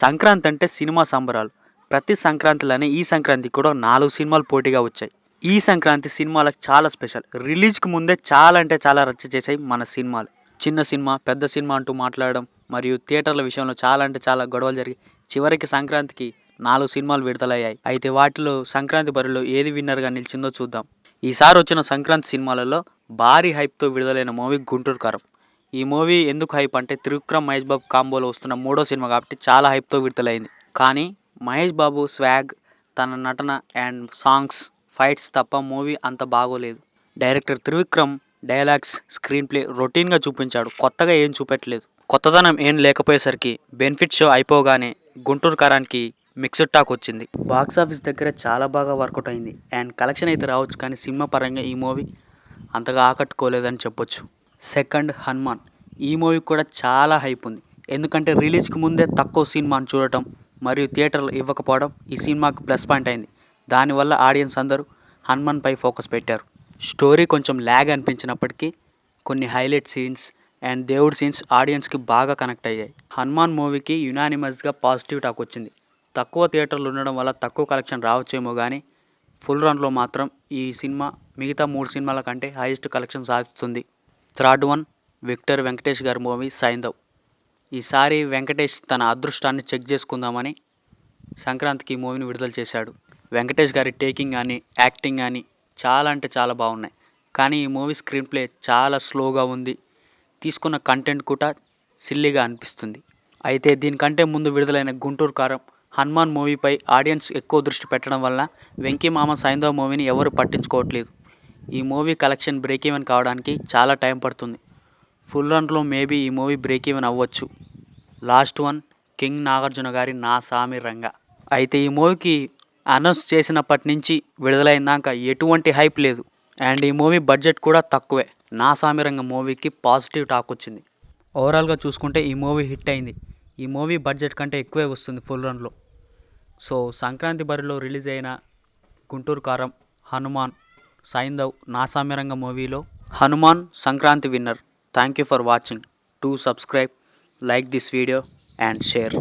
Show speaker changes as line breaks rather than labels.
సంక్రాంతి అంటే సినిమా సంబరాలు. ప్రతి సంక్రాంతిలానే ఈ సంక్రాంతికి కూడా 4 సినిమాలు పోటీగా వచ్చాయి. ఈ సంక్రాంతి సినిమాలకు చాలా స్పెషల్. రిలీజ్‌కి ముందే చాలా అంటే చాలా రచ్చ చేశాయి మన సినిమాలు. చిన్న సినిమా, పెద్ద సినిమా అంటూ మాట్లాడడం మరియు థియేటర్ల విషయంలో చాలా అంటే చాలా గొడవలు జరిగి చివరికి సంక్రాంతికి 4 సినిమాలు విడుదలయ్యాయి. అయితే వాటిలో సంక్రాంతి బరిలో ఏది విన్నర్‌గా నిలిచిందో చూద్దాం. ఈసారి వచ్చిన సంక్రాంతి సినిమాలలో భారీ హైప్‌తో విడుదలైన మూవీ 'గుంటూరు కారం'. ఈ మూవీ ఎందుకు హైప్ అంటే త్రివిక్రమ్ మహేష్ బాబు కాంబోలో వస్తున్న మూడో సినిమా కాబట్టి చాలా హైప్‌తో విడుదలైంది. కానీ మహేష్ బాబు స్వాగ్, తన నటన అండ్ సాంగ్స్, ఫైట్స్ తప్ప మూవీ అంత బాగోలేదు. Director Trivikram dialogues, screen play రొటీన్‌గా చూపించాడు. కొత్తగా ఏం చూపెట్టలేదు. కొత్తదనం ఏం లేకపోయేసరికి బెనిఫిట్ షో అయిపోగానే గుంటూరు కారానికి మిక్స్డ్ టాక్ వచ్చింది. బాక్సాఫీస్ దగ్గర చాలా బాగా వర్కౌట్ అయింది అండ్ కలెక్షన్ అయితే రావచ్చు కానీ సినిమా పరంగా ఈ మూవీ అంతగా ఆకట్టుకోలేదని చెప్పొచ్చు. సెకండ్ హనుమాన్. ఈ మూవీ కూడా చాలా హైప్ ఉంది. ఎందుకంటే రిలీజ్‌కి ముందే తక్కువ సినిమాను చూడటం మరియు థియేటర్లు ఇవ్వకపోవడం ఈ సినిమాకు ప్లస్ పాయింట్ అయింది. దానివల్ల ఆడియన్స్ అందరూ హనుమాన్‌పై ఫోకస్ పెట్టారు. స్టోరీ కొంచెం ల్యాగ్ అనిపించినప్పటికీ కొన్ని హైలైట్ సీన్స్ అండ్ దేవుడి సీన్స్ ఆడియన్స్‌కి బాగా కనెక్ట్ అయ్యాయి. హనుమాన్ మూవీకి యునానిమస్‌గా పాజిటివ్ టాక్ వచ్చింది. తక్కువ థియేటర్లు ఉండడం వల్ల తక్కువ కలెక్షన్ రావచ్చేమో కానీ ఫుల్ రన్‌లో మాత్రం ఈ సినిమా మిగతా 3 సినిమాల కంటే హైయెస్ట్ కలెక్షన్ సాధిస్తుంది. థర్డ్ వన్ విక్టర్ వెంకటేష్ గారి మూవీ 'సైంధవ్'. ఈసారి వెంకటేష్ తన అదృష్టాన్ని చెక్ చేసుకుందామని సంక్రాంతికి ఈ మూవీని విడుదల చేశాడు. వెంకటేష్ గారి టేకింగ్ కానీ యాక్టింగ్ కానీ చాలా అంటే చాలా బాగున్నాయి. కానీ ఈ మూవీ స్క్రీన్ ప్లే చాలా స్లోగా ఉంది. తీసుకున్న కంటెంట్ కూడా సిల్లీగా అనిపిస్తుంది. అయితే దీనికంటే ముందు విడుదలైన 'గుంటూరు కారం', 'హనుమాన్' మూవీపై ఆడియన్స్ ఎక్కువ దృష్టి పెట్టడం వల్ల 'వెంకీ మామ 'సైంధవ్' మూవీని ఎవరు పట్టించుకోవట్లేదు. ఈ మూవీ కలెక్షన్ బ్రేక్ ఈవెన్ కావడానికి చాలా టైం పడుతుంది. ఫుల్ రన్‌లో మేబీ ఈ మూవీ బ్రేక్ ఈవెన్ అవ్వచ్చు. లాస్ట్ వన్ కింగ్ నాగార్జున గారి 'నా సామి రంగ'. అయితే ఈ మూవీకి అనౌన్స్ చేసినప్పటి నుంచి విడుదలైందాక ఎటువంటి హైప్ లేదు అండ్ ఈ మూవీ బడ్జెట్ కూడా తక్కువే. 'నా సామి రంగ' మూవీకి పాజిటివ్ టాక్ వచ్చింది. ఓవరాల్‌గా చూసుకుంటే ఈ మూవీ హిట్ అయింది. ఈ మూవీ బడ్జెట్ కంటే ఎక్కువే వస్తుంది ఫుల్ రన్‌లో. సో సంక్రాంతి బరిలో రిలీజ్ అయిన 'గుంటూరు కారం', 'హనుమాన్', 'సైంధవ్', 'నా సామి రంగ' మూవీలో Hanuman Sankranti winner. Thank you for watching. Do subscribe, like this video and share.